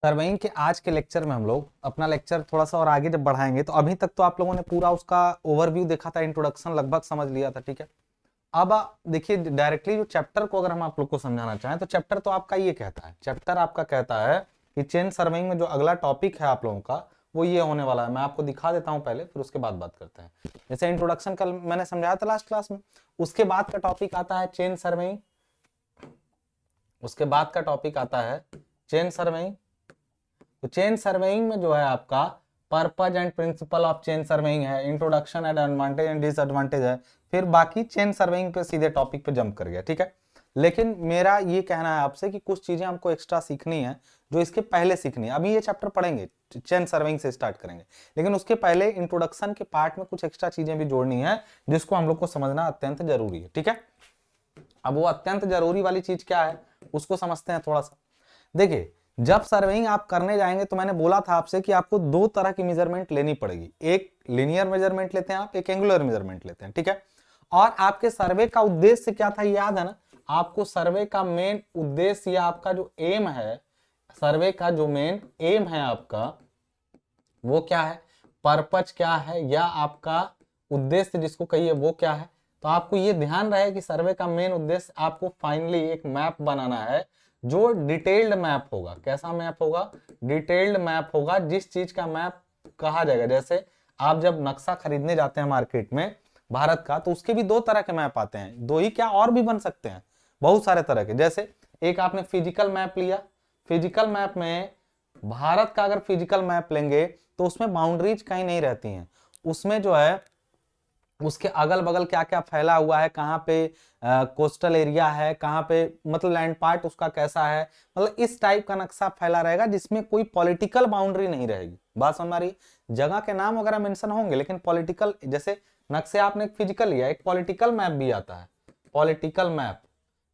Surveying के आज के लेक्चर में हम लोग अपना लेक्चर थोड़ा सा और आगे जब बढ़ाएंगे तो अभी तक तो आप लोगों ने पूरा उसका ओवरव्यू देखा था, इंट्रोडक्शन लगभग समझ लिया था, ठीक है। अब देखिए डायरेक्टली जो चैप्टर को अगर हम आप लोग को समझाना चाहें तो चैप्टर तो आपका ये कहता है, चैप्टर आपका कहता है कि चेन सर्वेइंग में जो अगला टॉपिक है आप लोगों का वो ये होने वाला है। मैं आपको दिखा देता हूं पहले, फिर उसके बाद बात करते हैं। जैसे इंट्रोडक्शन कल मैंने समझाया था लास्ट क्लास में, उसके बाद का टॉपिक आता है चेन सर्वेइंग, उसके बाद का टॉपिक आता है चेन सर्वेइंग। तो चेन सर्वेइंग में जो है आपका purpose and principle of chain surveying है, introduction and advantage and disadvantage है, फिर बाकी चेन सर्वेइंग पे सीधे टॉपिक पे जंप कर गया, ठीक है। लेकिन मेरा ये कहना है आपसे कि कुछ चीजें हमको एक्स्ट्रा सीखनी है जो इसके पहले सीखनी है। अभी ये चैप्टर पढ़ेंगे, चेन सर्वेइंग से स्टार्ट करेंगे, लेकिन उसके पहले इंट्रोडक्शन के पार्ट में कुछ एक्स्ट्रा चीजें भी जोड़नी है जिसको हम लोग को समझना अत्यंत जरूरी है, ठीक है। अब वो अत्यंत जरूरी वाली चीज क्या है उसको समझते हैं थोड़ा सा। देखिए जब सर्वेइंग आप करने जाएंगे तो मैंने बोला था आपसे कि आपको दो तरह की मेजरमेंट लेनी पड़ेगी, एक लीनियर मेजरमेंट लेते हैं आप, एक एंगुलर मेजरमेंट लेते हैं, ठीक है। और आपके सर्वे का उद्देश्य क्या था याद है ना, आपको सर्वे का मेन उद्देश्य या आपका जो एम है, सर्वे का जो मेन एम है आपका वो क्या है, पर्पज क्या है या आपका उद्देश्य जिसको कहिए वो क्या है। तो आपको ये ध्यान रहे कि सर्वे का मेन उद्देश्य आपको फाइनली एक मैप बनाना है जो डिटेल्ड मैप होगा। कैसा मैप होगा? डिटेल्ड मैप होगा। जिस चीज का मैप कहा जाएगा, जैसे आप जब नक्शा खरीदने जाते हैं मार्केट में भारत का, तो उसके भी दो तरह के मैप आते हैं, दो ही क्या और भी बन सकते हैं, बहुत सारे तरह के। जैसे एक आपने फिजिकल मैप लिया, फिजिकल मैप में भारत का अगर फिजिकल मैप लेंगे तो उसमें बाउंड्रीज कहीं नहीं रहती हैं, उसमें जो है उसके अगल बगल क्या क्या फैला हुआ है, कहाँ पे कोस्टल एरिया है, कहाँ पे मतलब लैंड पार्ट उसका कैसा है, मतलब इस टाइप का नक्शा फैला रहेगा जिसमें कोई पॉलिटिकल बाउंड्री नहीं रहेगी। बात समझ आ रही? जगह के नाम वगैरह मेंशन होंगे लेकिन पॉलिटिकल, जैसे नक्शे आपने एक फिजिकल लिया, एक पॉलिटिकल मैप भी आता है, पॉलिटिकल मैप,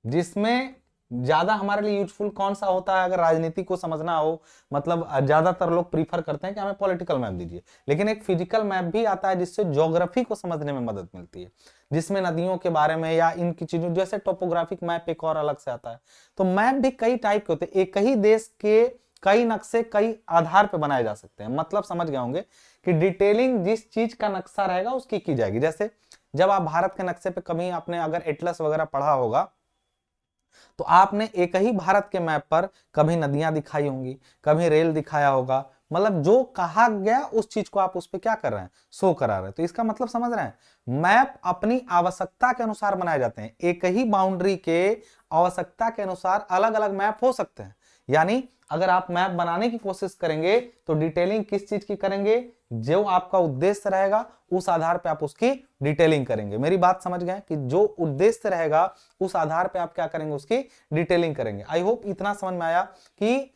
जिसमें ज्यादा हमारे लिए यूजफुल कौन सा होता है अगर राजनीति को समझना हो, मतलब ज्यादातर लोग प्रीफर करते हैं कि हमें पॉलिटिकल मैप दीजिए। लेकिन एक फिजिकल मैप भी आता है जिससे ज्योग्राफी को समझने में मदद मिलती है, जिसमें नदियों के बारे में या इनकी चीजों, जैसे टोपोग्राफिक मैप एक और अलग से आता है। तो मैप भी कई टाइप के होते हैं, एक ही देश के कई नक्शे कई आधार पर बनाए जा सकते हैं। मतलब समझ गए होंगे कि डिटेलिंग जिस चीज का नक्शा रहेगा उसकी की जाएगी। जैसे जब आप भारत के नक्शे पे कभी आपने अगर एटलस वगैरह पढ़ा होगा तो आपने एक ही भारत के मैप पर कभी नदियां दिखाई होंगी, कभी रेल दिखाया होगा, मतलब जो कहा गया उस चीज को आप उस पर क्या कर रहे हैं, शो करा रहे हैं। तो इसका मतलब समझ रहे हैं, मैप अपनी आवश्यकता के अनुसार बनाए जाते हैं। एक ही बाउंड्री के आवश्यकता के अनुसार अलग अलग मैप हो सकते हैं। यानी अगर आप मैप बनाने की कोशिश करेंगे तो डिटेलिंग किस चीज की करेंगे, जो आपका उद्देश्य रहेगा उस आधार पे आप उसकी डिटेलिंग करेंगे। मेरी बात समझ गए कि जो उद्देश्य रहेगा उस आधार पे आप क्या करेंगे, उसकी डिटेलिंग करेंगे। आई होप इतना समझ में आया कि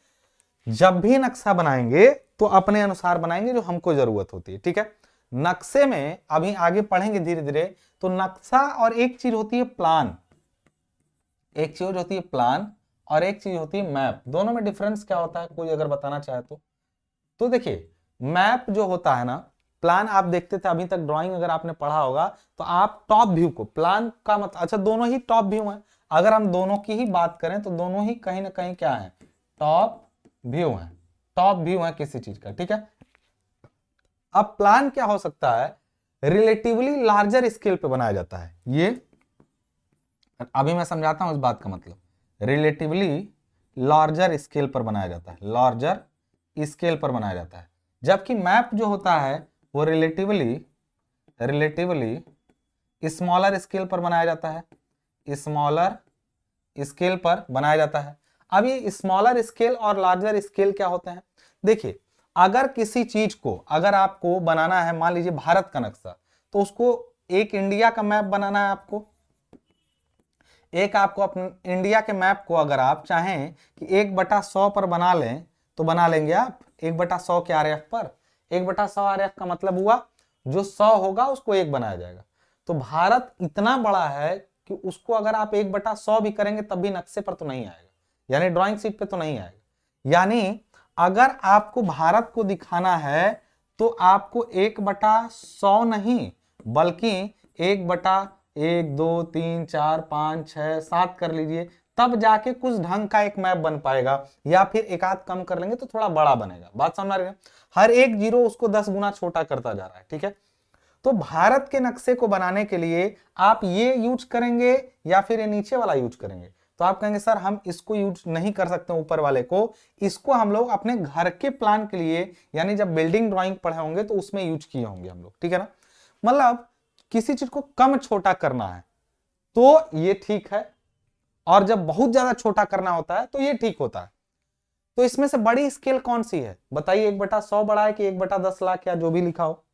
जब भी नक्शा बनाएंगे तो अपने अनुसार बनाएंगे जो हमको जरूरत होती है, ठीक है। नक्शे में अभी आगे पढ़ेंगे धीरे धीरे। तो नक्शा और एक चीज होती है प्लान, एक चीज होती है प्लान और एक चीज होती है मैप। दोनों में डिफरेंस क्या होता है कोई अगर बताना चाहे तो देखिए मैप जो होता है ना, प्लान आप देखते थे अभी तक ड्राइंग अगर आपने पढ़ा होगा तो आप टॉप व्यू को, प्लान का मतलब, अच्छा दोनों ही टॉप व्यू हैं, अगर हम दोनों की ही बात करें तो दोनों ही कहीं ना कहीं क्या है, टॉप व्यू है, टॉप व्यू है किसी चीज का, ठीक है। अब प्लान क्या हो सकता है, रिलेटिवली लार्जर स्केल पे बनाया जाता है। ये अभी मैं समझाता हूं इस बात का मतलब, रिलेटिवली लार्जर स्केल पर बनाया जाता है, लार्जर स्केल पर बनाया जाता है। जबकि मैप जो होता है वो रिलेटिवली स्मॉलर स्केल पर बनाया जाता है, स्मॉलर स्केल पर बनाया जाता है। अब ये स्मॉलर स्केल और लार्जर स्केल क्या होते हैं, देखिए अगर किसी चीज को अगर आपको बनाना है, मान लीजिए भारत का नक्शा, तो उसको एक इंडिया का मैप बनाना है आपको, एक आपको अपने इंडिया के मैप को अगर आप चाहें कि 1/100 पर बना लें तो बना लेंगे आप 1/100 के आरएफ पर। 1/100 आरएफ का मतलब हुआ जो 100 होगा उसको एक बनाया जाएगा। तो भारत इतना बड़ा है कि उसको अगर आप 1/100 भी करेंगे तब भी नक्शे पर तो नहीं आएगा, यानी ड्राइंग शीट पे तो नहीं आएगा। यानी अगर आपको भारत को दिखाना है तो आपको 1/100 नहीं बल्कि 1/1, 2, 3, 4, 5, 6, 7 कर लीजिए, तब जाके कुछ ढंग का एक मैप बन पाएगा, या फिर एक आध कम कर लेंगे तो थोड़ा बड़ा बनेगा। बात समझ आ रही है? हर एक जीरो उसको 10 गुना छोटा करता जा रहा है, ठीक है। तो भारत के नक्शे को बनाने के लिए आप ये यूज करेंगे या फिर ये नीचे वाला यूज करेंगे? तो आप कहेंगे सर हम इसको यूज नहीं कर सकते ऊपर वाले को, इसको हम लोग अपने घर के प्लान के लिए, यानी जब बिल्डिंग ड्राइंग पढ़े होंगे तो उसमें यूज किए होंगे हम लोग, ठीक है ना। मतलब किसी चीज को कम छोटा करना है तो ये ठीक है, और जब बहुत ज्यादा छोटा करना होता है तो ये ठीक होता है। तो इसमें से बड़ी स्केल कौन सी है बताइए? 1/100 बड़ा है कि 1/10 लाख, या जो भी लिखा हो?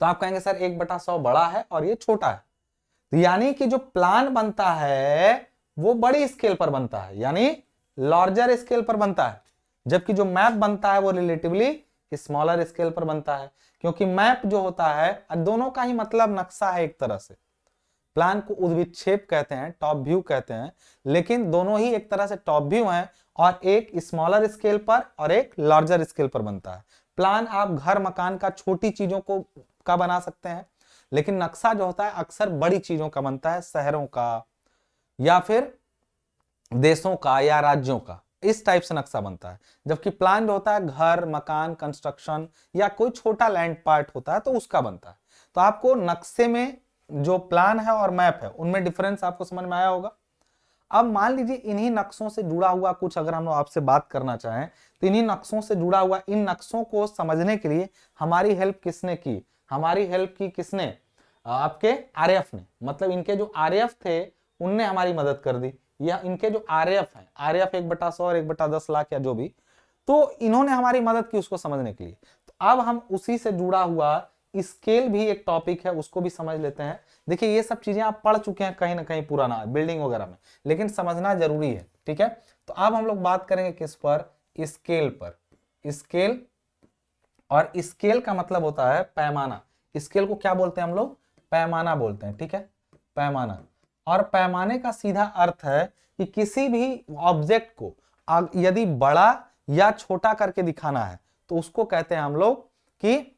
तो आप कहेंगे सर 1/100 बड़ा है और ये छोटा है। तो यानी कि जो प्लान बनता है वो बड़ी स्केल पर बनता है, यानी लार्जर स्केल पर बनता है, जबकि जो मैप बनता है वो रिलेटिवली स्मॉलर स्केल पर बनता है। क्योंकि मैप जो होता है, दोनों का ही मतलब नक्शा है एक तरह से। प्लान को उद्विक्षेप कहते हैं, टॉप व्यू कहते हैं, लेकिन दोनों ही एक तरह से टॉप व्यू हैं, और एक स्मॉलर स्केल पर और एक लार्जर स्केल पर बनता है। प्लान आप घर मकान का, छोटी चीजों को का बना सकते हैं, लेकिन नक्शा जो होता है अक्सर बड़ी चीजों का बनता है, शहरों का या फिर देशों का या राज्यों का, इस टाइप से नक्शा बनता है। जबकि प्लान जो होता है घर मकान कंस्ट्रक्शन या कोई छोटा लैंड पार्ट होता है तो उसका बनता है। तो आपको नक्शे में जो प्लान है और मैप है उनमें डिफरेंस आपको समझ में आया होगा। अब मान लीजिए इन्हीं नक्शों से जुड़ा हुआ कुछ अगर हम आपसे बात करना चाहें, तो इन्हीं नक्शों से जुड़ा हुआ, इन नक्शों को समझने के लिए हमारी हेल्प किसने की? हमारी हेल्प की किसने? आपके आरएएफ ने। मतलब इनके जो आरएएफ थे उनने हमारी मदद कर दी, या इनके जो आरएएफ हैं, आरएएफ 1/100 और 1/10 लाख या जो भी, तो इन्होंने हमारी मदद की उसको समझने के लिए। तो अब हम उसी से जुड़ा हुआ स्केल भी एक टॉपिक है, उसको भी समझ लेते हैं। देखिए ये सब चीजें आप पढ़ चुके हैं कहीं ना कहीं पुराना बिल्डिंग वगैरह में, लेकिन समझना जरूरी है, ठीक है। तो अब हम लोग बात करेंगे किस पर? स्केल पर। स्केल, और स्केल का मतलब होता है पैमाना। स्केल को क्या बोलते हैं हम लोग? पैमाना बोलते हैं, ठीक है, पैमाना। और पैमाने का सीधा अर्थ है कि किसी भी ऑब्जेक्ट को यदि बड़ा या छोटा करके दिखाना है तो उसको कहते हैं हम लोग कि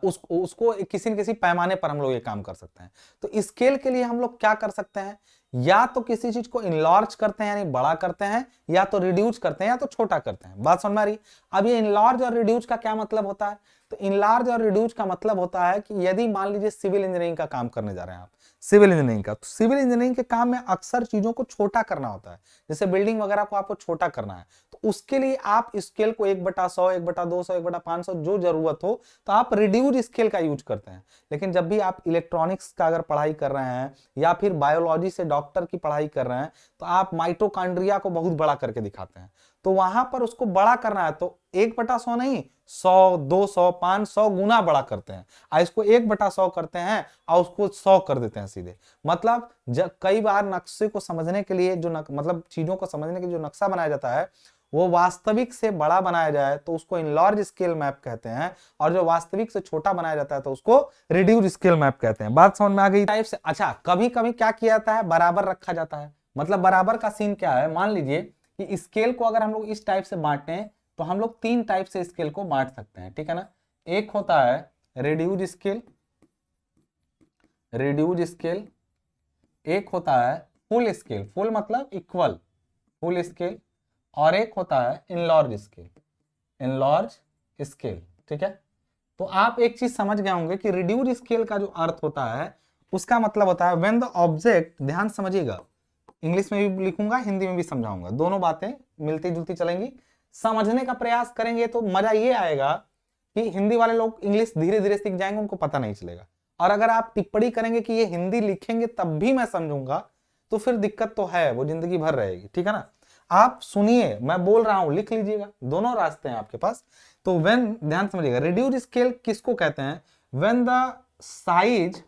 उसको किसी न किसी पैमाने पर हम लोग ये काम कर सकते हैं। तो स्केल के लिए हम लोग क्या कर सकते हैं? या तो किसी चीज को इनलार्ज करते हैं यानी बड़ा करते हैं, या तो रिड्यूस करते हैं, या तो छोटा करते हैं। बात समझ में आ रही? अब ये इनलार्ज और रिड्यूस का क्या मतलब होता है? तो इनलार्ज और रिड्यूस का मतलब होता है कि यदि मान लीजिए सिविल इंजीनियरिंग का काम करने जा रहे हैं आप, सिविल इंजीनियरिंग का, तो सिविल इंजीनियरिंग के काम में अक्सर चीजों को छोटा करना होता है, जैसे बिल्डिंग वगैरह को आपको छोटा करना है, तो उसके लिए आप स्केल को 1/100, 1/200, 1/500 जो जरूरत हो तो आप रिड्यूस स्केल का यूज करते हैं। लेकिन जब भी आप इलेक्ट्रॉनिक्स का अगर पढ़ाई कर रहे हैं या फिर बायोलॉजी से डॉक्टर की पढ़ाई कर रहे हैं तो आप माइटोकॉन्ड्रिया को बहुत बड़ा करके दिखाते हैं, तो वहां पर उसको बड़ा करना है तो 1/100 नहीं, 100, 200, 500 गुना बड़ा करते हैं, और इसको 1/100 करते हैं और उसको 100 कर देते हैं सीधे। मतलब कई बार नक्शे को समझने के लिए मतलब चीजों को समझने के लिए जो नक्शा बनाया जाता है वो वास्तविक से बड़ा बनाया जाए तो उसको इनलार्ज स्केल मैप कहते हैं, और जो वास्तविक से छोटा बनाया जाता है तो उसको रिड्यूस स्केल मैप कहते हैं। बात समझ में आ गई? टाइप से। अच्छा, कभी कभी क्या किया जाता है? बराबर रखा जाता है। मतलब बराबर का सीन क्या है? मान लीजिए कि स्केल को अगर हम लोग इस टाइप से बांटें तो हम लोग 3 टाइप से स्केल को बांट सकते हैं, ठीक है ना। एक होता है रिड्यूस स्केल, रिड्यूस स्केल। एक होता है फुल स्केल, फुल मतलब इक्वल, फुल स्केल। और एक होता है इनलार्ज स्केल, इनलार्ज स्केल, ठीक है। तो आप एक चीज समझ गए होंगे कि रिड्यूस स्केल का जो अर्थ होता है उसका मतलब होता है व्हेन द ऑब्जेक्ट, ध्यान समझिएगा, इंग्लिश में भी लिखूंगा हिंदी में भी समझाऊंगा, दोनों बातें मिलती जुलती चलेंगी। समझने का प्रयास करेंगे तो मजा ये आएगा कि हिंदी वाले लोग इंग्लिश धीरे धीरे सीख जाएंगे, उनको पता नहीं चलेगा। और अगर आप टिप्पणी करेंगे कि ये हिंदी लिखेंगे तब भी मैं समझूंगा तो फिर दिक्कत तो है, वो जिंदगी भर रहेगी, ठीक है ना। आप सुनिए, मैं बोल रहा हूं, लिख लीजिएगा, दोनों रास्ते हैं आपके पास। तो व्हेन, ध्यान समझिएगा, रिड्यूस स्केल किसको कहते हैं? When the size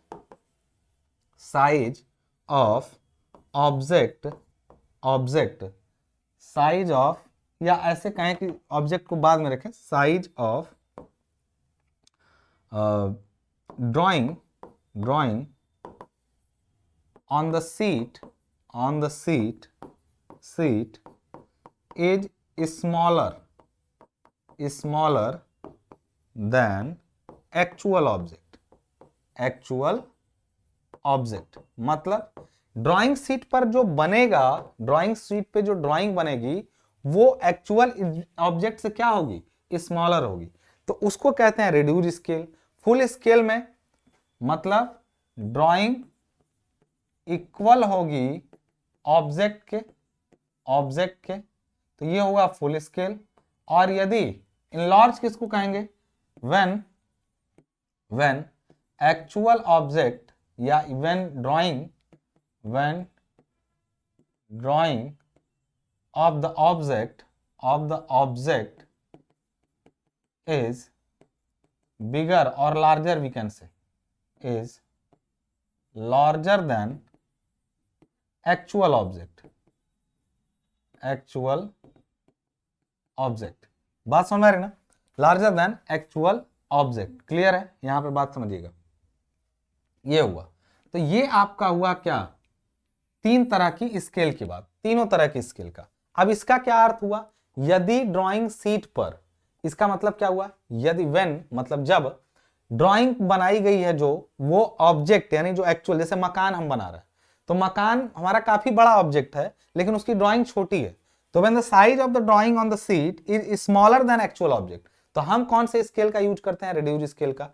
of object, size of, या ऐसे कहें कि ऑब्जेक्ट को बाद में रखें, size of drawing on the seat is smaller than actual object। मतलब ड्राइंग शीट पर जो बनेगा, ड्राइंग शीट पे जो ड्राइंग बनेगी वो एक्चुअल ऑब्जेक्ट से क्या होगी, स्मॉलर होगी, तो उसको कहते हैं रिड्यूस स्केल। फुल स्केल में मतलब ड्राइंग इक्वल होगी ऑब्जेक्ट के, तो ये होगा फुल स्केल। और यदि इनलार्ज किसको कहेंगे, व्हेन एक्चुअल ऑब्जेक्ट या when drawing of the object is bigger or larger, we can say is larger than actual object। बात समझ रहे ना, larger than actual object. Clear है, यहां पे बात समझिएगा। ये हुआ, तो ये आपका हुआ क्या, तीन तरह की स्केल की बात, तीनों तरह की स्केल का। अब इसका क्या अर्थ हुआ, यदि ड्राइंग शीट पर, इसका मतलब क्या हुआ, यदि व्हेन मतलब जब ड्राइंग बनाई गई है जो, वो ऑब्जेक्ट यानी जो एक्चुअल, जैसे मकान हम बना रहे हैं तो मकान हमारा काफी बड़ा ऑब्जेक्ट है लेकिन उसकी ड्राइंग छोटी है, तो when the size of the drawing on the sheet is smaller than actual object, तो हम कौन से स्केल का यूज करते हैं, रिड्यूस स्केल का।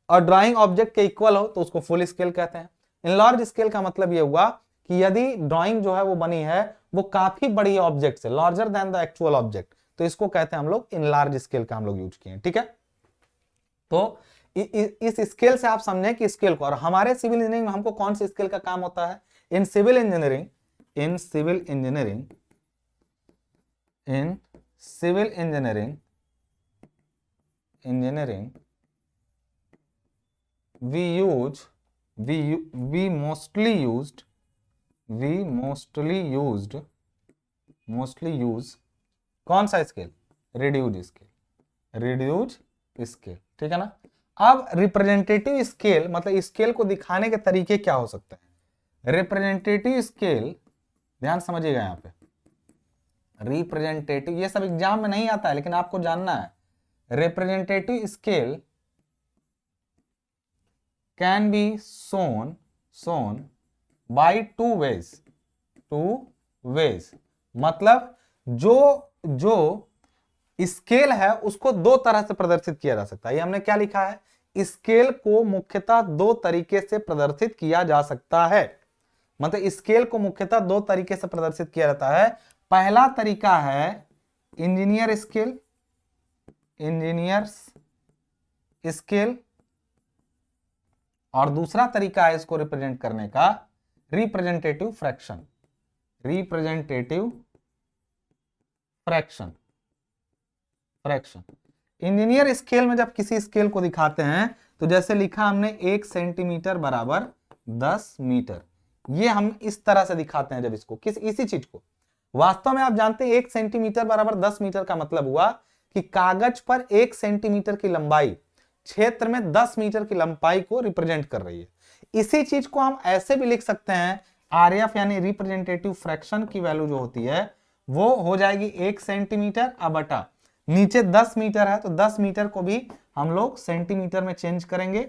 और ड्राइंग ऑब्जेक्ट के इक्वल हो तो उसको फुल स्केल कहते हैं। इनलार्ज स्केल का मतलब ये हुआ कि यदि ड्राइंग जो है वो बनी है वो काफी बड़ी ऑब्जेक्ट से, larger than the actual object, तो इसको कहते हैं हम लोग इनलार्ज स्केल का हम लोग यूज किए। ठीक है, तो इस स्केल से आप समझें कि स्केल को, और हमारे सिविल इंजीनियरिंग में हमको कौन से स्केल का काम होता है, in civil engineering we mostly use कौन सा स्केल, रिड्यूस स्केल। ठीक है ना। अब रिप्रेजेंटेटिव स्केल मतलब स्केल को दिखाने के तरीके क्या हो सकते हैं। रिप्रेजेंटेटिव स्केल, ध्यान समझिएगा यहां पे, रिप्रेजेंटेटिव ये सब एग्जाम में नहीं आता है लेकिन आपको जानना है। Representative scale can be shown by two ways, मतलब जो स्केल है उसको दो तरह से प्रदर्शित किया जा सकता है। ये हमने क्या लिखा है, स्केल को मुख्यतः दो तरीके से प्रदर्शित किया जा सकता है, मतलब स्केल को मुख्यतः दो तरीके से प्रदर्शित किया जाता है। पहला तरीका है इंजीनियर्स स्केल, और दूसरा तरीका है इसको रिप्रेजेंट करने का रिप्रेजेंटेटिव फ्रैक्शन। इंजीनियर स्केल में जब किसी स्केल को दिखाते हैं तो जैसे लिखा हमने 1 सेंटीमीटर बराबर 10 मीटर, ये हम इस तरह से दिखाते हैं। जब इसको इसी चीज को वास्तव में आप जानते हैं 1 सेंटीमीटर बराबर 10 मीटर का मतलब हुआ कि कागज पर 1 सेंटीमीटर की लंबाई क्षेत्र में 10 मीटर की लंबाई को रिप्रेजेंट कर रही है। इसी चीज को हम ऐसे भी लिख सकते हैं, आरएफ यानी रिप्रेजेंटेटिव फ्रैक्शन की वैल्यू जो होती है वो हो जाएगी 1 सेंटीमीटर बटा नीचे 10 मीटर है तो 10 मीटर को भी हम लोग सेंटीमीटर में चेंज करेंगे,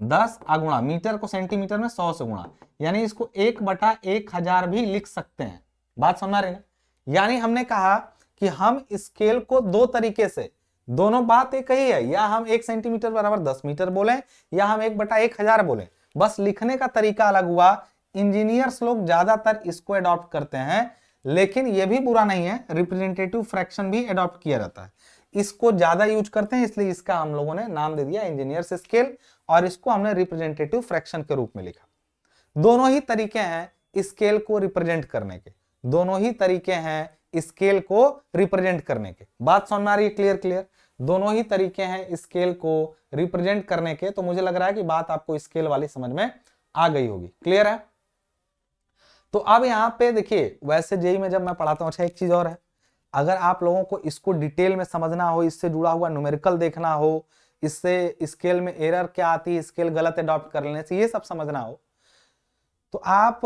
10 गुणा मीटर को सेंटीमीटर में 100 से गुणा, यानी इसको 1/1000 भी लिख सकते हैं। बात समझ रहे हैं। यानी हमने कहा कि हम स्केल को दो तरीके से, दोनों बात एक ही है, या हम 1 सेंटीमीटर बराबर 10 मीटर बोले या हम 1/1000 बोले, बस लिखने का तरीका अलग हुआ। इंजीनियर्स लोग ज्यादातर इसको अडॉप्ट करते हैं, लेकिन यह भी बुरा नहीं है, रिप्रेजेंटेटिव फ्रैक्शन भी अडॉप्ट किया जाता है, इसको ज्यादा यूज करते हैं, इसलिए इसका हम लोगों ने नाम दे दिया इंजीनियर्स स्केल और इसको हमने रिप्रेजेंटेटिव फ्रैक्शन के रूप में लिखा। दोनों ही तरीके हैं स्केल को रिप्रेजेंट करने के, दोनों ही तरीके हैं स्केल को रिप्रेजेंट करने के। बात समझ में आ रही है, क्लियर, दोनों ही तरीके हैं स्केल को रिप्रेजेंट करने के। तो मुझे लग रहा है कि बात आपको स्केल वाली समझ में आ गई होगी, क्लियर है। तो अब यहाँ पे देखिए, वैसे जेईई में जब मैं पढ़ाता हूँ, अच्छा एक चीज और है, अगर आप लोगों को इसको डिटेल में समझना हो, इससे जुड़ा हुआ न्यूमेरिकल देखना हो, इससे स्केल में एरर क्या आती है, स्केल गलत अडॉप्ट कर लेने से, ये सब समझना हो, तो आप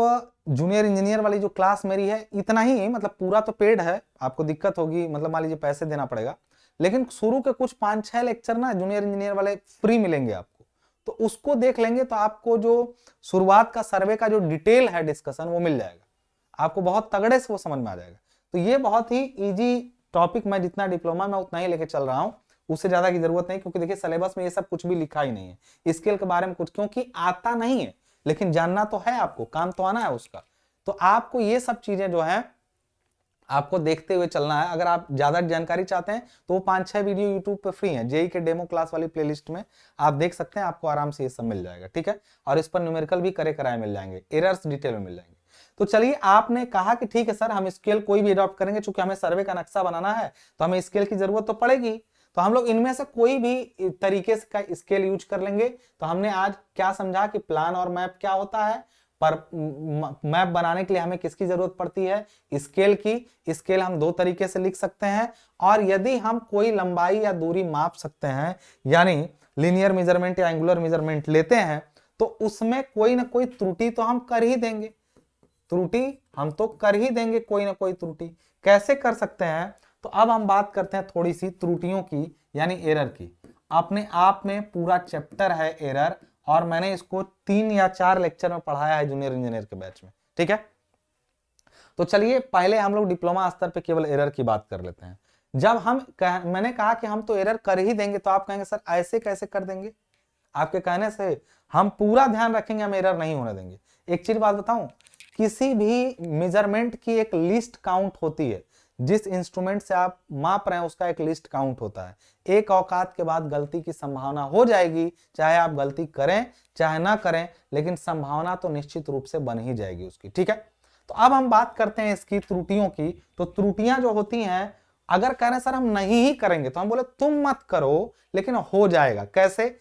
जूनियर इंजीनियर वाली जो क्लास मेरी है, इतना ही, मतलब पूरा तो पेड है, आपको दिक्कत होगी, मतलब मान लीजिए पैसे देना पड़ेगा, लेकिन शुरू के कुछ 5-6 लेक्चर ना जूनियर इंजीनियर वाले फ्री मिलेंगे आपको, तो उसको देख लेंगे तो आपको जो शुरुआत का सर्वे का जो डिटेल है डिस्कशन वो मिल जाएगा, आपको बहुत तगड़े से वो समझ में आ जाएगा। तो ये बहुत ही इजी टॉपिक, मैं जितना डिप्लोमा में उतना ही लेके चल रहा हूँ, उससे ज्यादा की जरूरत नहीं, क्योंकि देखिए सिलेबस में ये सब कुछ भी लिखा ही नहीं है स्केल के बारे में कुछ, क्योंकि आता नहीं है, लेकिन जानना तो है, आपको काम तो आना है उसका। तो आपको ये सब चीजें जो है आपको देखते हुए चलना है। अगर आप ज्यादा जानकारी चाहते हैं तो वो 5-6 वीडियो यूट्यूब पे फ्री हैं, जेई के डेमो क्लास वाली प्लेलिस्ट में आप देख सकते हैं, आपको आराम से ये सब मिल जाएगा, ठीक है। और इस पर न्यूमेरिकल भी करे कराए मिल जाएंगे, एरर्स डिटेल में मिल जाएंगे। तो चलिए, आपने कहा कि ठीक है सर हम स्केल कोई भी अडॉप्ट करेंगे, चूंकि हमें सर्वे का नक्शा बनाना है तो हमें स्केल की जरूरत तो पड़ेगी, तो हम लोग इनमें से कोई भी तरीके से का स्केल यूज कर लेंगे। तो हमने आज क्या समझा कि प्लान और मैप क्या होता है, पर मैप बनाने के लिए हमें किसकी जरूरत पड़ती है, स्केल की। स्केल हम दो तरीके से लिख सकते हैं, और यदि हम कोई लंबाई या दूरी माप सकते हैं, यानी लीनियर मेजरमेंट या एंगुलर मेजरमेंट लेते हैं, तो उसमें कोई ना कोई त्रुटि तो हम कर ही देंगे, त्रुटि हम तो कर ही देंगे, कोई ना कोई त्रुटि। कैसे कर सकते हैं, तो अब हम बात करते हैं थोड़ी सी त्रुटियों की, यानी एरर की। अपने आप में पूरा चैप्टर है एरर, और मैंने इसको 3 या 4 लेक्चर में पढ़ाया है जूनियर इंजीनियर के बैच में, ठीक है। तो चलिए पहले हम लोग डिप्लोमा स्तर पे केवल एरर की बात कर लेते हैं। जब मैंने कहा कि हम तो एरर कर ही देंगे, तो आप कहेंगे सर ऐसे कैसे कर देंगे, आपके कहने से हम पूरा ध्यान रखेंगे, हम एरर नहीं होने देंगे। एक चीज बात बताऊं, किसी भी मेजरमेंट की एक लिस्ट काउंट होती है, जिस इंस्ट्रूमेंट से आप माप रहे हैं उसका एक लिस्ट काउंट होता है। एक औकात के बाद गलती की संभावना हो जाएगी, चाहे आप गलती करें चाहे ना करें, लेकिन संभावना तो निश्चित रूप से बन ही जाएगी उसकी, ठीक है। तो अब हम बात करते हैं इसकी त्रुटियों की। तो त्रुटियां जो होती हैं, अगर कह रहे हैं सर हम नहीं ही करेंगे, तो हम बोले तुम मत करो, लेकिन हो जाएगा। कैसे?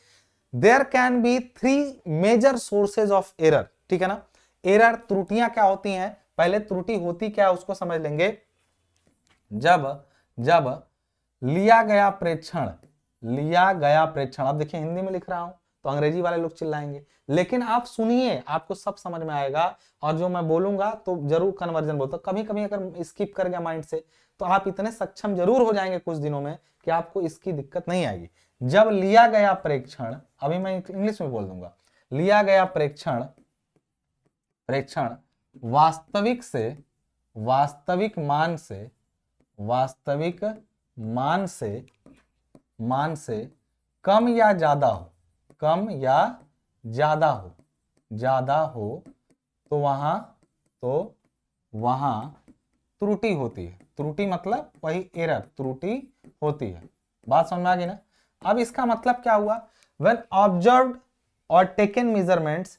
There can be 3 major sources of error, ठीक है ना। एरर त्रुटियां क्या होती हैं, पहले त्रुटि होती क्या है उसको समझ लेंगे। जब लिया गया प्रेक्षण, अब देखिए हिंदी में लिख रहा हूं तो अंग्रेजी वाले लोग चिल्लाएंगे, लेकिन आप सुनिए, आपको सब समझ में आएगा, और जो मैं बोलूंगा तो जरूर कन्वर्जन बोलता। कभी कभी अगर स्किप कर गया माइंड से, तो आप इतने सक्षम जरूर हो जाएंगे कुछ दिनों में कि आपको इसकी दिक्कत नहीं आएगी। जब लिया गया प्रेक्षण, अभी मैं इंग्लिश में बोल दूंगा, लिया गया प्रेक्षण वास्तविक मान से कम या ज्यादा हो, तो वहां त्रुटि होती है। त्रुटि मतलब वही एरर, त्रुटि होती है। बात समझ में आ गई ना। अब इसका मतलब क्या हुआ, when observed or taken measurements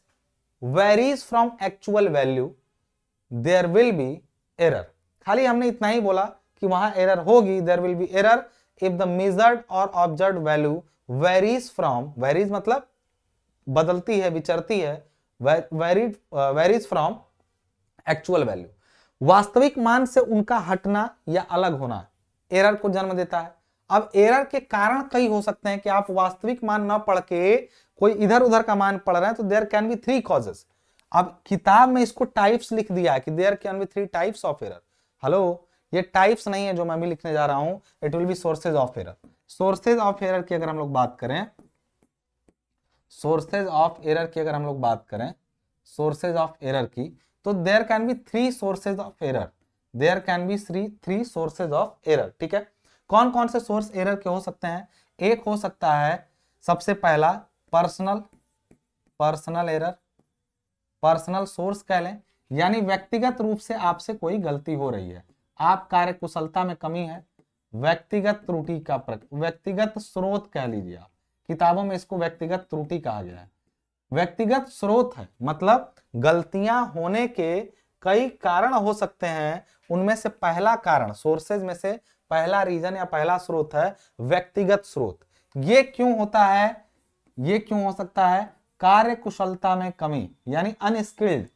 varies from actual value there will be error। खाली हमने इतना ही बोला कि वहां एरर होगी, there will be error if the measured or observed value varies मतलब बदलती है, विचरती है, varies from actual value, वास्तविक मान से उनका हटना या अलग होना एरर को जन्म देता है। अब एरर के कारण कई हो सकते हैं कि आप वास्तविक मान न पढ़ के कोई इधर उधर का मान पढ़ रहे हैं, तो देयर कैन बी 3 कॉजेस। अब किताब में इसको टाइप्स लिख दिया है कि there can be 3 types of error. Hello, ये टाइप्स नहीं है जो मैं भी लिखने जा रहा हूं, it will be sources of error. Sources of error की अगर हम लोग बात करें, सोर्सेज ऑफ एरर की, तो there can be 3 sources of error. There can be 3 sources of error, ठीक है। कौन कौन से सोर्स एरर के हो सकते हैं? एक हो सकता है सबसे पहला पर्सनल एरर, पर्सनल सोर्स कह लें, यानी व्यक्तिगत रूप से आपसे कोई गलती हो रही है, आप कार्य कुशलता में कमी है, व्यक्तिगत त्रुटि का व्यक्तिगत स्रोत कह लीजिए आप, किताबों में इसको व्यक्तिगत त्रुटि कहा गया है। व्यक्तिगत स्रोत है मतलब गलतियां होने के कई कारण हो सकते हैं, उनमें से पहला कारण, सोर्सेज में से पहला रीजन या पहला स्रोत है व्यक्तिगत स्रोत। ये क्यों होता है, ये क्यों हो सकता है? कार्य कुशलता में कमी, यानी अनस्किल्ड।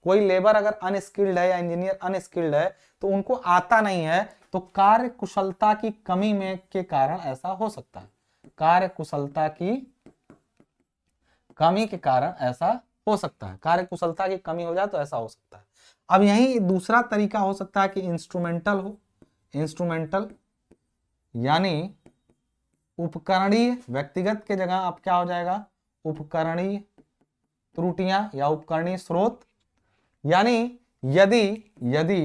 कोई लेबर अगर अनस्किल्ड है या इंजीनियर अनस्किल्ड है, तो उनको आता नहीं है, तो कार्य कुशलता की कमी में के कारण ऐसा हो सकता है। कार्य कुशलता की कमी के कारण ऐसा हो सकता है, कार्य कुशलता की कमी हो जाए तो ऐसा हो सकता है। अब यही दूसरा तरीका हो सकता है कि इंस्ट्रूमेंटल हो, इंस्ट्रूमेंटल यानी उपकरणीय, व्यक्तिगत के जगह अब क्या हो जाएगा, उपकरणीय त्रुटियां या उपकरणीय स्रोत, यानी यदि यदि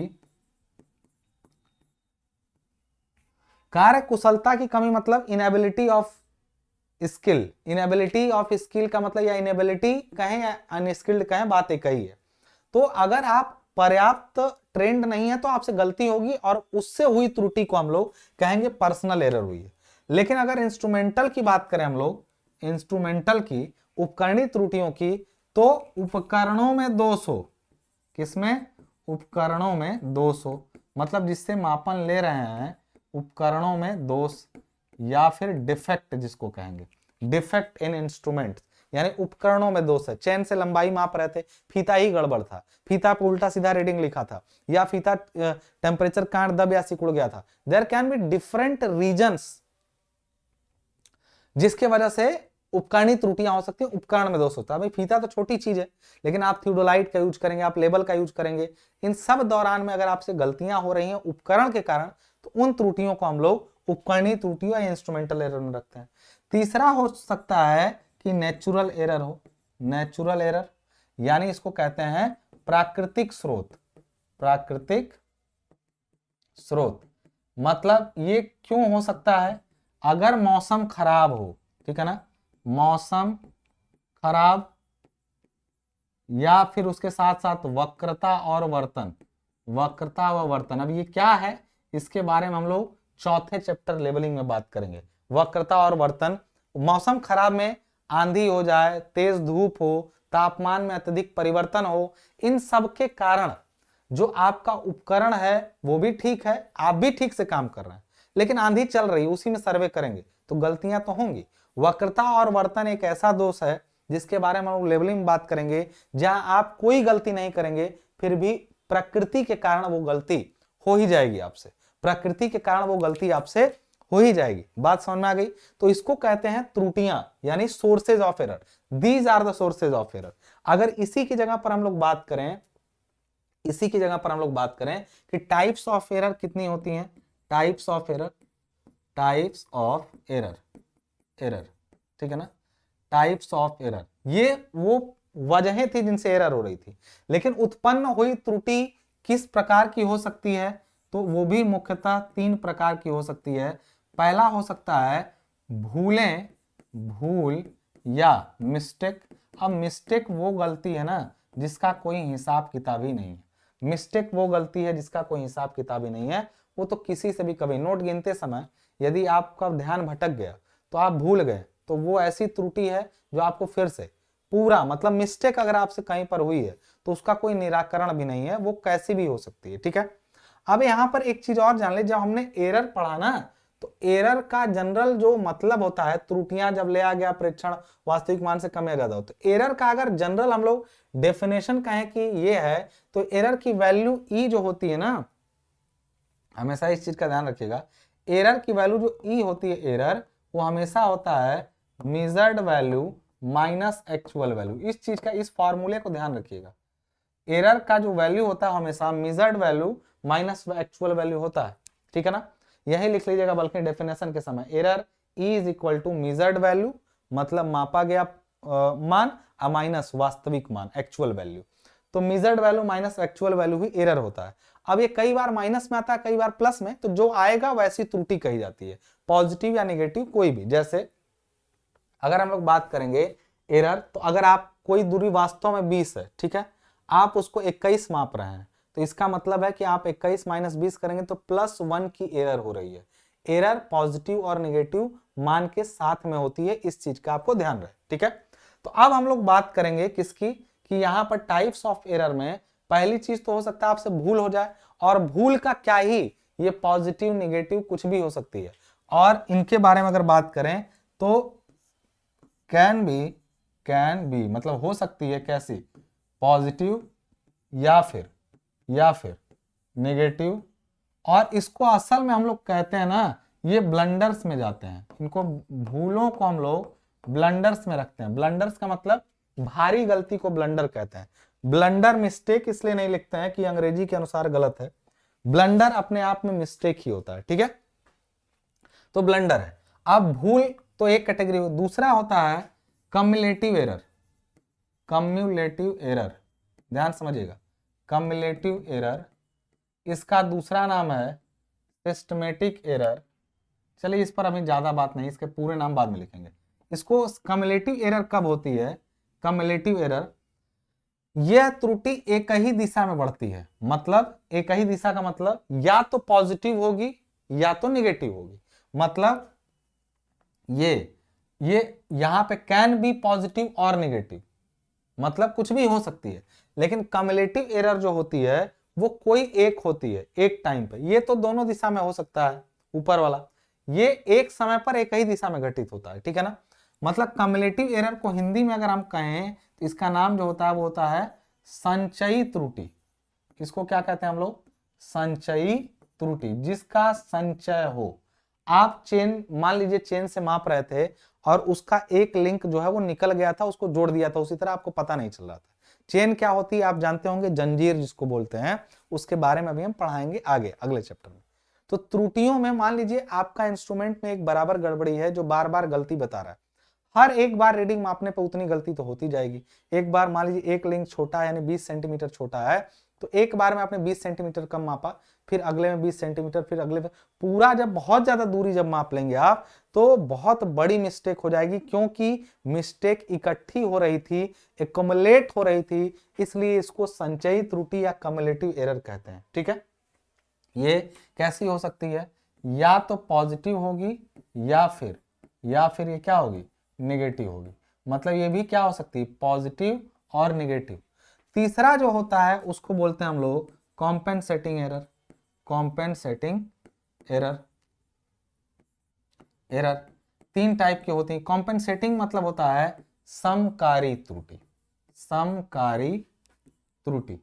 कार्य कुशलता की कमी मतलब inability of skill, inability of skill का मतलब या इनएबिलिटी कहें या अनस्किल्ड कहें, बात एक ही है। तो अगर आप पर्याप्त ट्रेंड नहीं है तो आपसे गलती होगी और उससे हुई त्रुटि को हम लोग कहेंगे पर्सनल एरर हुई है। लेकिन अगर इंस्ट्रूमेंटल की बात करें हम लोग, इंस्ट्रूमेंटल की, उपकरणीय त्रुटियों की, तो उपकरणों में दोष हो, किसमें, उपकरणों में दोष हो, मतलब जिससे मापन ले रहे हैं उपकरणों में दोष या फिर डिफेक्ट जिसको कहेंगे, डिफेक्ट इन इंस्ट्रूमेंट, यानी उपकरणों में दोष है। चेन से लंबाई माप रहे थे, फीता ही गड़बड़ था, फीता पे उल्टा सीधा रीडिंग लिखा था, या फीता टेम्परेचर कांट दब या सिकुड़ गया था। There can be different reasons जिसके वजह से उपकरणीय त्रुटियां हो सकती है, उपकरण में दोष होता है। भाई फीता तो छोटी चीज है, लेकिन आप थियोडोलाइट का यूज करेंगे, आप लेबल का यूज करेंगे, इन सब दौरान में अगर आपसे गलतियां हो रही हैं उपकरण के कारण, तो उन त्रुटियों को हम लोग उपकरणीय त्रुटियों या इंस्ट्रूमेंटल एरर में रखते हैं। तीसरा हो सकता है कि नेचुरल एरर हो, नेचुरल एरर, यानी इसको कहते हैं प्राकृतिक स्रोत, प्राकृतिक स्रोत, मतलब ये क्यों हो सकता है, अगर मौसम खराब हो, ठीक है ना, मौसम खराब, या फिर उसके साथ साथ वक्रता और वर्तन, वक्रता व वर्तन। अब ये क्या है, इसके बारे में हम लोग चौथे चैप्टर लेवलिंग में बात करेंगे। वक्रता और वर्तन, मौसम खराब में आंधी हो जाए, तेज धूप हो, तापमान में अत्यधिक परिवर्तन हो, इन सब के कारण जो आपका उपकरण है वो भी ठीक है, आप भी ठीक से काम कर रहे हैं, लेकिन आंधी चल रही है, उसी में सर्वे करेंगे तो गलतियां तो होंगी। वक्रता और वर्तन एक ऐसा दोष है जिसके बारे में हम लोग लेवलिंग में बात करेंगे, जहां आप कोई गलती नहीं करेंगे फिर भी प्रकृति के कारण वो गलती हो ही जाएगी आपसे, प्रकृति के कारण वो गलती आपसे हो ही जाएगी। बात समझ में आ गई? तो इसको कहते हैं त्रुटियां, यानी sources of error. These are the sources of error. अगर इसी की जगह पर हम लोग बात करें, इसी की जगह पर हम लोग बात करें कि टाइप्स ऑफ एरर कितनी होती हैं, types of error, types of error, error, ठीक है ना, टाइप्स ऑफ एरर, ये वो वजहें थी जिनसे एरर हो रही थी। लेकिन उत्पन्न हुई त्रुटि किस प्रकार की हो सकती है, तो वो भी मुख्यतः 3 प्रकार की हो सकती है। पहला हो सकता है भूलें, भूल या मिस्टेक। अब मिस्टेक वो गलती है ना जिसका कोई हिसाब किताब ही नहीं है, मिस्टेक वो गलती है जिसका कोई हिसाब किताब ही नहीं है, वो तो किसी से भी कभी, नोट गिनते समय यदि आपका ध्यान भटक गया तो आप भूल गए, तो वो ऐसी त्रुटि है जो आपको फिर से पूरा, मतलब मिस्टेक अगर आपसे कहीं पर हुई है तो उसका कोई निराकरण भी नहीं है, वो कैसी भी हो सकती है, ठीक है। अब यहां पर एक चीज और जान ले, जब हमने एरर पढ़ा ना, तो एरर का जनरल जो मतलब होता है, त्रुटियां जब ले आ गया प्रेक्षण वास्तविक मान से कम या ज्यादा हो, तो एरर का अगर जनरल हम लोग डेफिनेशन कहें कि ये है, तो एरर की वैल्यू ई जो होती है ना, हमेशा इस चीज का ध्यान रखिएगा, एरर की वैल्यू जो ई होती है, एरर वो हमेशा होता है measured value minus actual value. इस चीज का, इस फॉर्मूले को ध्यान रखिएगा, एरर का जो वैल्यू होता है हमेशा measured value minus actual value होता है, ठीक है ना, यही लिख लीजिएगा बल्कि डेफिनेशन के समय, error is equal to measured value, मतलब मापा गया मान, माइनस वास्तविक मान एक्चुअल वैल्यू। तो measured value minus actual value ही एरर होता है। अब ये कई बार माइनस में आता है, कई बार प्लस में, तो जो आएगा वैसी त्रुटि कही जाती है, पॉजिटिव या नेगेटिव कोई भी। जैसे अगर हम लोग बात करेंगे एरर, तो अगर आप कोई दूरी वास्तव में 20 है, ठीक है, आप उसको 21 माप रहे हैं, तो इसका मतलब है कि आप 21 माइनस 20 करेंगे तो +1 की एरर हो रही है। एरर पॉजिटिव और नेगेटिव मान के साथ में होती है, इस चीज का आपको ध्यान रहे, ठीक है। तो अब हम लोग बात करेंगे किसकी, कि यहां पर टाइप्स ऑफ एरर में पहली चीज तो हो सकता है आपसे भूल हो जाए, और भूल का क्या ही, ये पॉजिटिव नेगेटिव कुछ भी हो सकती है। और इनके बारे में अगर बात करें तो कैन बी मतलब हो सकती है कैसी, पॉजिटिव या फिर नेगेटिव। और इसको असल में हम लोग कहते हैं ना, ये ब्लंडर्स में जाते हैं, इनको भूलों को हम लोग ब्लंडर्स में रखते हैं। ब्लंडर्स का मतलब भारी गलती को ब्लंडर कहते हैं। ब्लंडर मिस्टेक इसलिए नहीं लिखते हैं कि अंग्रेजी के अनुसार गलत है, ब्लंडर अपने आप में मिस्टेक ही होता है, ठीक है, तो ब्लंडर है। अब भूल तो एक कैटेगरी, दूसरा होता है कम्युलेटिव एरर, कम्युलेटिव एरर, ध्यान समझिएगा, कम्युलेटिव एरर, इसका दूसरा नाम है सिस्टमेटिक एरर। चलिए इस पर अभी ज्यादा बात नहीं, इसके पूरे नाम बाद में लिखेंगे। इसको कम्युलेटिव एरर कब होती है? कम्युलेटिव एरर, यह त्रुटि एक ही दिशा में बढ़ती है। मतलब एक ही दिशा का मतलब या तो पॉजिटिव होगी या तो निगेटिव होगी। मतलब ये यहां पे कैन बी पॉजिटिव और निगेटिव, मतलब कुछ भी हो सकती है। लेकिन कम्युलेटिव एरर जो होती है वो कोई एक होती है, एक टाइम पे। ये तो दोनों दिशा में हो सकता है, ऊपर वाला, ये एक समय पर एक ही दिशा में घटित होता है, ठीक है ना। मतलब कम्युलेटिव एरर को हिंदी में अगर हम कहें तो इसका नाम जो होता है वो होता है संचयी त्रुटि। इसको क्या कहते हैं हम लोग? संचयी त्रुटि, जिसका संचय हो। आप चेन, मान लीजिए चेन से माप रहे थे और उसका एक लिंक जो है वो निकल गया था, उसको जोड़ दिया था, उसी तरह आपको पता नहीं चल रहा था। चेन क्या होती है आप जानते होंगे, जंजीर जिसको बोलते हैं, उसके बारे में अभी हम पढ़ाएंगे आगे अगले चैप्टर में। तो त्रुटियों में मान लीजिए आपका इंस्ट्रूमेंट में एक बराबर गड़बड़ी है जो बार बार गलती बता रहा है। हर एक बार रीडिंग मापने पर उतनी गलती तो होती जाएगी। एक बार मान लीजिए एक लिंक छोटा है, यानी 20 सेंटीमीटर छोटा है, तो एक बार में आपने 20 सेंटीमीटर कम मापा, फिर अगले में 20 सेंटीमीटर, फिर अगले में पूरा, जब बहुत ज्यादा दूरी जब माप लेंगे आप तो बहुत बड़ी मिस्टेक हो जाएगी, क्योंकि मिस्टेक इकट्ठी हो रही थी, एक्युमुलेट हो रही थी। इसलिए इसको संचयी त्रुटि या कम्युलेटिव एरर कहते हैं, ठीक है। ये कैसी हो सकती है? या तो पॉजिटिव होगी या फिर ये क्या होगी? नेगेटिव होगी। मतलब ये भी क्या हो सकती है? पॉजिटिव और नेगेटिव। तीसरा जो होता है उसको बोलते हैं हम लोग compensating error. Compensating error, error 3 type की होती है। कॉम्पेंसेटिंग मतलब होता है समकारी त्रुटि, समकारी त्रुटि।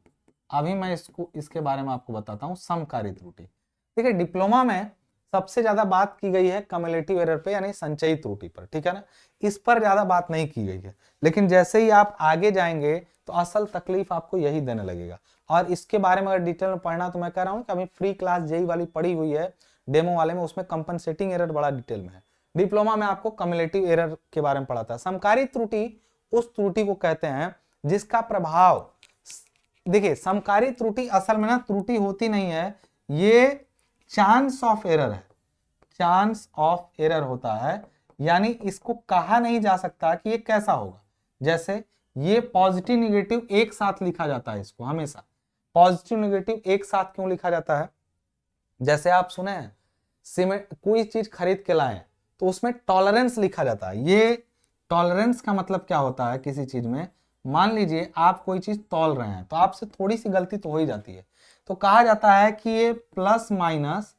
अभी मैं इसके बारे में आपको बताता हूं, समकारी त्रुटि। देखिए डिप्लोमा में सबसे ज्यादा बात की गई है कम्युलेटिव एरर पे, यानी संचयी त्रुटि पर, ठीक है ना। इस पर ज्यादा बात नहीं की गई है, लेकिन जैसे ही आप आगे जाएंगे तो असल तकलीफ आपको यही देने लगेगा। और इसके बारे में अगर डिटेल में पढ़ना, तो मैं कह रहा हूं कि अभी फ्री क्लास जेई वाली पढ़ी हुई है डेमो वाले में, उसमें कंपनसेटिंग एरर बड़ा डिटेल में है। डिप्लोमा में आपको कम्युलेटिव एरर के बारे में पढ़ाता है। समकारी त्रुटि उस त्रुटि को कहते हैं जिसका प्रभाव, देखिए समकारी त्रुटि असल में ना त्रुटि होती नहीं है, ये चांस ऑफ एरर है, चांस ऑफ एरर होता है। यानी इसको कहा नहीं जा सकता कि ये कैसा होगा। जैसे ये पॉजिटिव निगेटिव एक साथ लिखा जाता है, इसको हमेशा पॉजिटिव निगेटिव एक साथ क्यों लिखा जाता है? जैसे आप सुने हैं सीमेंट, कोई चीज खरीद के लाए तो उसमें टॉलरेंस लिखा जाता है। ये टॉलरेंस का मतलब क्या होता है? किसी चीज में मान लीजिए आप कोई चीज तौल रहे हैं तो आपसे थोड़ी सी गलती तो हो ही जाती है, तो कहा जाता है कि ये प्लस माइनस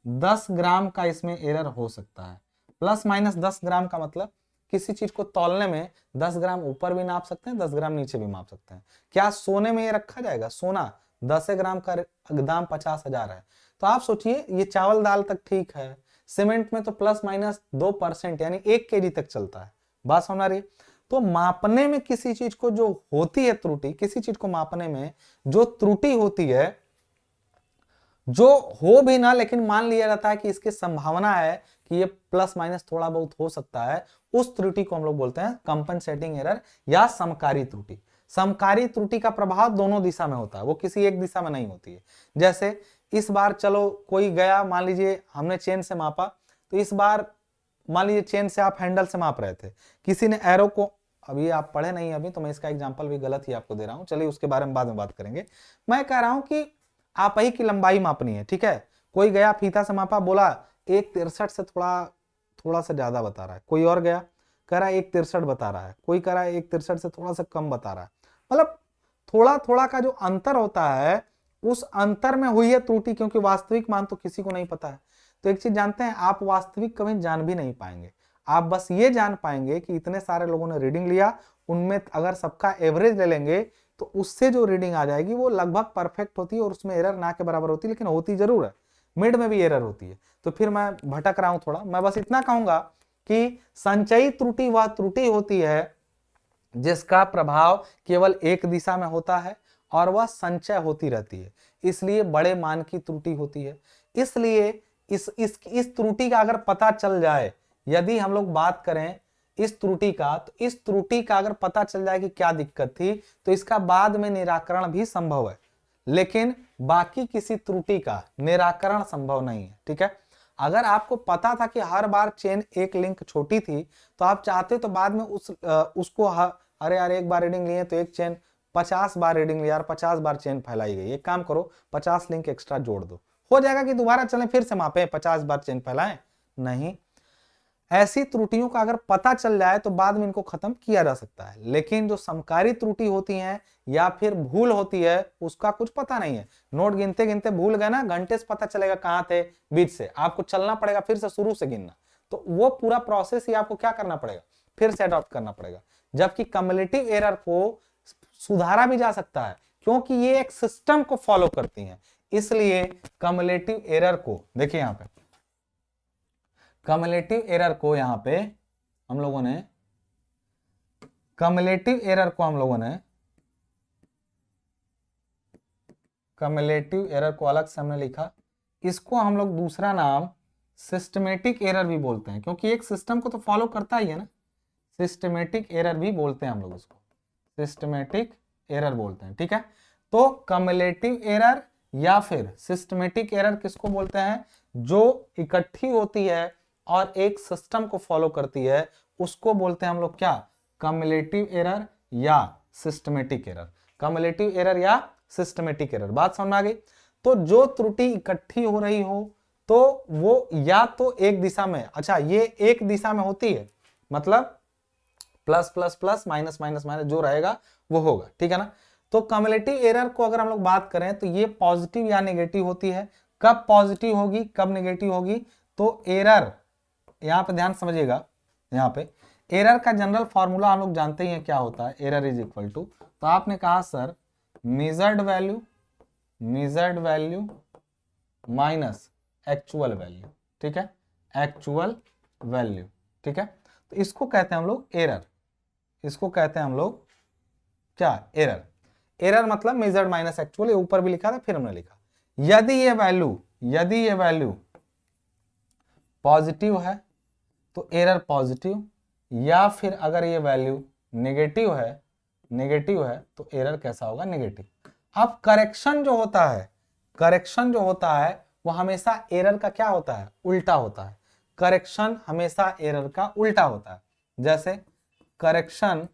10 ग्राम का इसमें एरर हो सकता है। प्लस माइनस 10 ग्राम का मतलब किसी चीज को तौलने में 10 ग्राम ऊपर भी नाप सकते हैं, 10 ग्राम नीचे भी माप सकते हैं। क्या सोने में ये रखा जाएगा? सोना 10 ग्राम का दाम 50,000 है, तो आप सोचिए ये चावल दाल तक ठीक है, सीमेंट में तो प्लस माइनस 2% यानी 1 kg तक चलता है। बात समझ आ रही है? तो मापने में किसी चीज को जो होती है त्रुटि, किसी चीज को मापने में जो त्रुटि होती है, जो हो भी ना लेकिन मान लिया जाता है कि इसकी संभावना है कि ये प्लस माइनस थोड़ा बहुत हो सकता है, उस त्रुटि को हम लोग बोलते हैं कंपनसेटिंग एरर या समकारी त्रुटि। समकारी त्रुटि का प्रभाव दोनों दिशा में होता है, वो किसी एक दिशा में नहीं होती है। जैसे इस बार चलो कोई गया, मान लीजिए हमने चेन से मापा, तो इस बार मान लीजिए चेन से आप हैंडल से माप रहे थे, किसी ने एरो को, अभी आप पढ़े नहीं अभी तो मैं इसका एग्जांपल भी गलत ही आपको दे रहा हूं, चलिए उसके बारे में बाद में बात करेंगे। मैं कह रहा हूं कि आप ही की लंबाई मापनी है, ठीक है। कोई गया फीता से मापा, बोला 1.63 से थोड़ा सा ज्यादा बता रहा है। कोई और गया कह रहा है 1.63 बता रहा है, कोई कह रहा है 1.63 से थोड़ा सा कम बता रहा है। मतलब थोड़ा थोड़ा का जो अंतर होता है, उस अंतर में हुई है त्रुटि, क्योंकि वास्तविक मान तो किसी को नहीं पता है। तो एक चीज जानते हैं, आप वास्तविक कभी जान भी नहीं पाएंगे। आप बस ये जान पाएंगे कि इतने सारे लोगों ने रीडिंग लिया, उनमें अगर सबका एवरेज ले लेंगे तो उससे जो रीडिंग आ जाएगी वो लगभग परफेक्ट होती है और उसमें एरर ना के बराबर होती है, लेकिन होती जरूर है, मिड में भी एरर होती है। तो फिर मैं भटक रहा हूं थोड़ा, मैं बस इतना कहूंगा कि संचयी त्रुटि वह त्रुटि होती है जिसका प्रभाव केवल एक दिशा में होता है और वह संचय होती रहती है, इसलिए बड़े मान की त्रुटि होती है। इसलिए इस त्रुटि का अगर पता चल जाए, यदि हम लोग बात करें इस त्रुटि का, तो इस त्रुटि का अगर पता चल जाए कि क्या दिक्कत थी तो इसका बाद में निराकरण भी संभव है, लेकिन बाकी किसी त्रुटि का निराकरण संभव नहीं है। ठीक है, अगर आपको पता था कि हर बार चेन एक लिंक छोटी थी तो आप चाहते तो बाद में उसको अरे यार एक बार रीडिंग लिए तो एक चेन 50 बार रीडिंग लिया, 50 बार चेन फैलाई गई, एक काम करो 50 लिंक एक्स्ट्रा जोड़ दो, हो जाएगा कि दोबारा चलें फिर से मापें 50 बार चेन फैलाएं। नहीं, ऐसी त्रुटियों का अगर पता चल जाए तो बाद में इनको खत्म किया जा सकता है, लेकिन जो समकारी त्रुटि होती है या फिर भूल होती है उसका कुछ पता नहीं है। नोट गिनते गिनते भूल गए ना, घंटे से पता चलेगा कहां थे, बीच से आपको चलना पड़ेगा फिर से शुरू से गिनना, तो वो पूरा प्रोसेस ही आपको क्या करना पड़ेगा, फिर से अडॉप्ट करना पड़ेगा। जबकि कम्युलेटिव एरर को सुधारा भी जा सकता है क्योंकि ये एक सिस्टम को फॉलो करती है, इसलिए कम्युलेटिव एरर को देखिए यहां पे, कम्युलेटिव एरर को यहां पे हम लोगों ने, कम्युलेटिव एरर को हम लोगों ने, कम्युलेटिव एरर को अलग से हमने लिखा, इसको हम लोग दूसरा नाम सिस्टमेटिक एरर भी बोलते हैं क्योंकि एक सिस्टम को तो फॉलो करता ही है ना, सिस्टमेटिक एरर भी बोलते हैं हम लोग उसको, सिस्टमेटिक एरर बोलते हैं। ठीक है, तो कम्युलेटिव एरर या फिर सिस्टमेटिक एरर किसको बोलते हैं, जो इकट्ठी होती है और एक सिस्टम को फॉलो करती है उसको बोलते हैं हम लोग क्या, कम्युलेटिव एरर या सिस्टमेटिक एरर, कम्युलेटिव एरर या सिस्टमेटिक एरर। बात समझ में आ गई। तो जो त्रुटि इकट्ठी हो रही हो तो वो या तो एक दिशा में, अच्छा ये एक दिशा में होती है मतलब plus plus plus minus minus minus जो रहेगा वो होगा, ठीक है ना। तो कम्युलेटिव एरर को अगर हम लोग बात करें तो ये पॉजिटिव या नेगेटिव होती है। कब पॉजिटिव होगी कब नेगेटिव होगी, तो एरर, यहां पे ध्यान समझिएगा, यहां पे एरर का जनरल फॉर्मूला हम लोग जानते ही हैं क्या होता है, एरर इज इक्वल टू, तो आपने कहा sir measured value minus actual value, ठीक है, एक्चुअल वैल्यू, ठीक है। तो इसको कहते हैं हम लोग एरर, इसको कहते हैं हम लोग क्या, एरर। एरर मतलब मेजर्ड माइनस एक्चुअल, ये ऊपर भी लिखा था फिर हमने लिखा। यदि ये वैल्यू पॉजिटिव है तो एरर पॉजिटिव, या फिर अगर ये वैल्यू नेगेटिव है तो एरर कैसा होगा, नेगेटिव। अब करेक्शन जो होता है वो हमेशा एरर का क्या होता है, उल्टा होता है। करेक्शन हमेशा एरर का उल्टा होता है। जैसे correction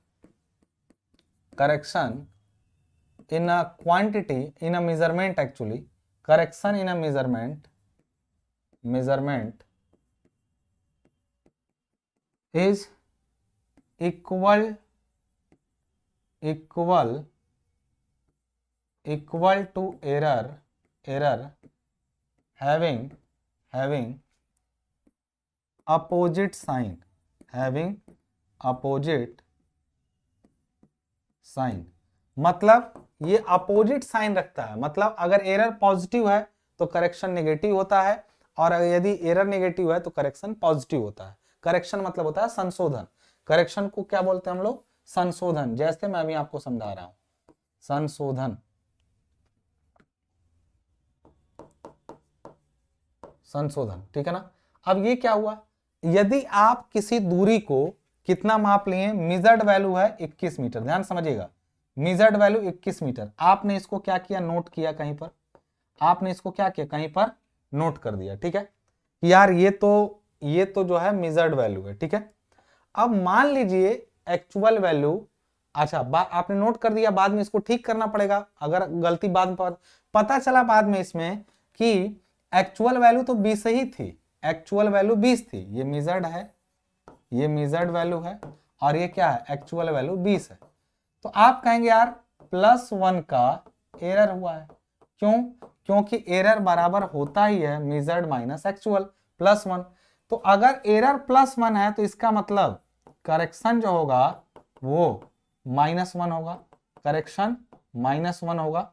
in a quantity, in a measurement, actually correction in a measurement is equal to error having opposite sign, मतलब ये अपोजिट साइन रखता है। मतलब अगर एरर पॉजिटिव है तो करेक्शन नेगेटिव होता है, और यदि एरर नेगेटिव है तो करेक्शन पॉजिटिव होता है। करेक्शन मतलब होता है संशोधन। करेक्शन को क्या बोलते हैं हम लोग, संशोधन। जैसे मैं अभी आपको समझा रहा हूं, संशोधन, ठीक है ना। अब ये क्या हुआ, यदि आप किसी दूरी को कितना माप लिए, मेजर्ड वैल्यू है 21 मीटर, ध्यान समझिएगा, मेजर्ड वैल्यू 21 मीटर। आपने इसको क्या किया, नोट किया कहीं पर, आपने इसको क्या किया, कहीं पर नोट कर दिया, ठीक है यार, ये तो जो है मेजर्ड वैल्यू है, ठीक है। अब मान लीजिए एक्चुअल वैल्यू, अच्छा आपने नोट कर दिया, बाद में इसको ठीक करना पड़ेगा। अगर गलती बाद में पता चला बाद में इसमें कि एक्चुअल वैल्यू तो 20 ही थी, एक्चुअल वैल्यू 20 थी, ये मेजर्ड है, ये मेजर्ड वैल्यू है, और ये क्या है, एक्चुअल वैल्यू 20 है। तो आप कहेंगे यार +1 का एरर हुआ है। क्यों, क्योंकि एरर बराबर होता ही है मेजर्ड माइनस एक्चुअल, +1। तो अगर एरर +1 है तो इसका मतलब करेक्शन जो होगा वो -1 होगा, करेक्शन -1 होगा,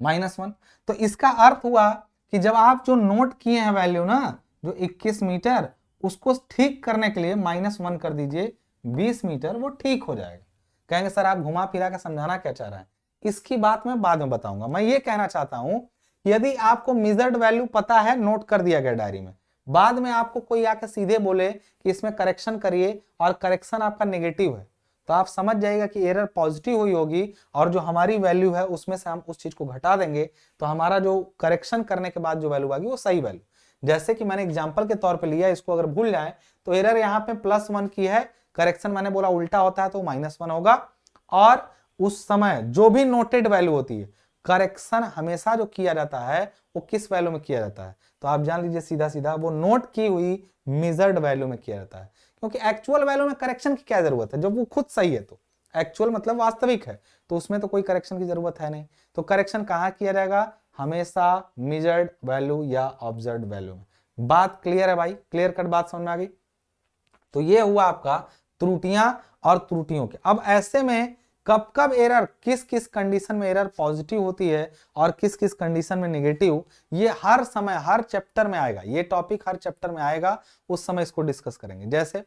-1। तो इसका अर्थ हुआ कि जब आप जो नोट किए हैं वैल्यू ना, जो 21 मीटर, उसको ठीक करने के लिए -1 कर दीजिए, 20 मीटर, वो ठीक हो जाएगा। कहेंगे सर आप घुमा फिरा के समझाना क्या चाह रहे हैं, इसकी बात मैं बाद में बताऊंगा। मैं ये कहना चाहता हूं, यदि आपको मेजर्ड वैल्यू पता है, नोट कर दिया गया डायरी में, बाद में आपको कोई आकर सीधे बोले कि इसमें करेक्शन करिए और करेक्शन आपका नेगेटिव है, तो आप समझ जाइएगा कि एरर पॉजिटिव हुई होगी और जो हमारी वैल्यू है उसमें से हम उस चीज को घटा देंगे, तो हमारा जो करेक्शन करने के बाद जो वैल्यू आएगी वो सही वैल्यू। जैसे कि मैंने एग्जांपल के तौर पे लिया, इसको अगर भूल जाए तो एरर यहाँ पे +1 की है, करेक्शन मैंने बोला उल्टा होता है तो -1 होगा। और उस समय जो भी नोटेड वैल्यू होती है, करेक्शन हमेशा जो किया जाता है वो किस वैल्यू में किया जाता है, तो आप जान लीजिए सीधा सीधा वो नोट की हुई मेजर्ड वैल्यू में किया जाता है, क्योंकि एक्चुअल वैल्यू में करेक्शन की क्या जरूरत है, जब वो खुद सही है। तो एक्चुअल मतलब वास्तविक है, तो उसमें तो कोई करेक्शन की जरूरत है नहीं। तो करेक्शन कहाँ किया जाएगा, हमेशा मेजर्ड वैल्यू या ऑब्जर्व्ड वैल्यू में। बात क्लियर है भाई, क्लियर कट बात समझ में आ गई। तो ये हुआ आपका त्रुटियां और त्रुटियों के। अब ऐसे में कब कब एरर, किस किस कंडीशन में एरर पॉजिटिव होती है और किस किस कंडीशन में नेगेटिव, ये हर समय हर चैप्टर में आएगा, ये टॉपिक हर चैप्टर में आएगा, उस समय इसको डिस्कस करेंगे। जैसे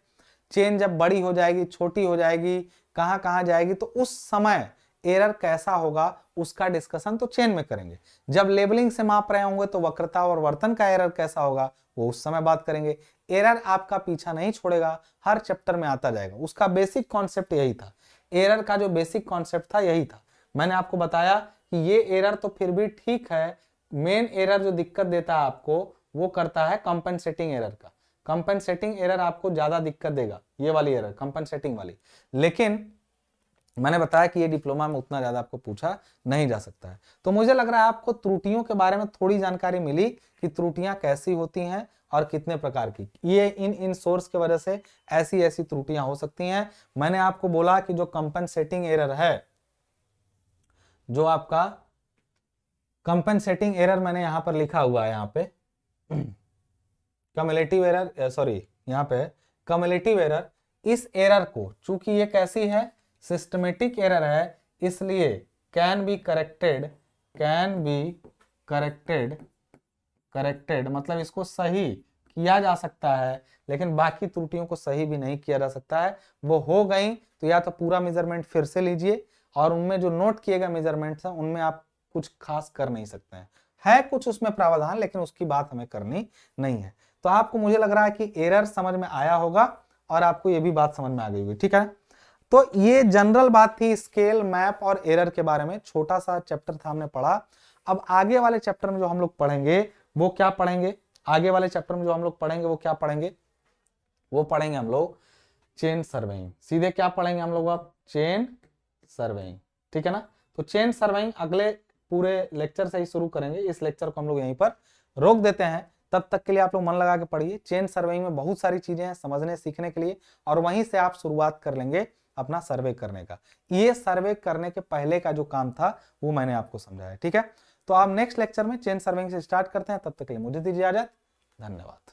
चेन जब बड़ी हो जाएगी, छोटी हो जाएगी, कहां कहां जाएगी, तो उस समय एरर कैसा होगा उसका डिस्कशन तो चेन में करेंगे। जब लेबलिंग से माप रहे होंगे तो वक्रता और वर्तन का एरर कैसा होगा वो उस समय बात करेंगे। एरर आपका पीछा नहीं छोड़ेगा, हर चैप्टर में आता जाएगा। उसका बेसिक कॉन्सेप्ट यही था, एरर का जो बेसिक कॉन्सेप्ट था यही था। मैंने आपको बताया कि ये एरर तो फिर भी ठीक है, मेन एरर जो दिक्कत देता है आपको वो करता है कंपनसेटिंग एरर का। कंपनसेटिंग एरर आपको ज्यादा दिक्कत देगा, ये वाली एरर कंपनसेटिंग वाली। लेकिन मैंने बताया कि ये डिप्लोमा में उतना ज्यादा आपको पूछा नहीं जा सकता है। तो मुझे लग रहा है आपको त्रुटियों के बारे में थोड़ी जानकारी मिली कि त्रुटियां कैसी होती हैं और कितने प्रकार की। ये इन सोर्स की वजह से ऐसी ऐसी त्रुटियां हो सकती हैं। मैंने आपको बोला कि जो कंपनसेटिंग एरर है, जो आपका कंपनसेटिंग एरर मैंने यहां पर लिखा हुआ है, यहाँ पे कम्युलेटिव एरर, सॉरी यहाँ पे कम्युलेटिव एरर, इस एरर को चूंकि ये कैसी है, सिस्टमेटिक एरर है, इसलिए कैन बी करेक्टेड मतलब इसको सही किया जा सकता है, लेकिन बाकी त्रुटियों को सही भी नहीं किया जा सकता है। वो हो गई तो या तो पूरा मेजरमेंट फिर से लीजिए और उनमें जो नोट किए गए मेजरमेंट्स हैं उनमें आप कुछ खास कर नहीं सकते हैं, है कुछ उसमें प्रावधान, लेकिन उसकी बात हमें करनी नहीं है। तो आपको मुझे लग रहा है कि एरर समझ में आया होगा और आपको ये भी बात समझ में आ गई होगी, ठीक है। तो ये जनरल बात थी स्केल, मैप और एरर के बारे में, छोटा सा चैप्टर था हमने पढ़ा। अब आगे वाले चैप्टर में जो हम लोग पढ़ेंगे वो क्या पढ़ेंगे, आगे वाले चैप्टर में जो हम लोग पढ़ेंगे वो क्या पढ़ेंगे, वो पढ़ेंगे हम लोग चेन सर्वेइंग। सीधे क्या पढ़ेंगे हम लोग, अब चेन सर्वेइंग, ठीक है ना। तो चेन सर्वेइंग अगले पूरे लेक्चर से ही शुरू करेंगे, इस लेक्चर को हम लोग यहीं पर रोक देते हैं। तब तक के लिए आप लोग मन लगा के पढ़िए। चेन सर्वेइंग में बहुत सारी चीजें हैं समझने सीखने के लिए, और वहीं से आप शुरुआत कर लेंगे अपना सर्वे करने का। ये सर्वे करने के पहले का जो काम था वो मैंने आपको समझाया, ठीक है। तो आप नेक्स्ट लेक्चर में चेन सर्वेइंग से स्टार्ट करते हैं, तब तक के लिए मुझे दीजिए इजाजत, धन्यवाद।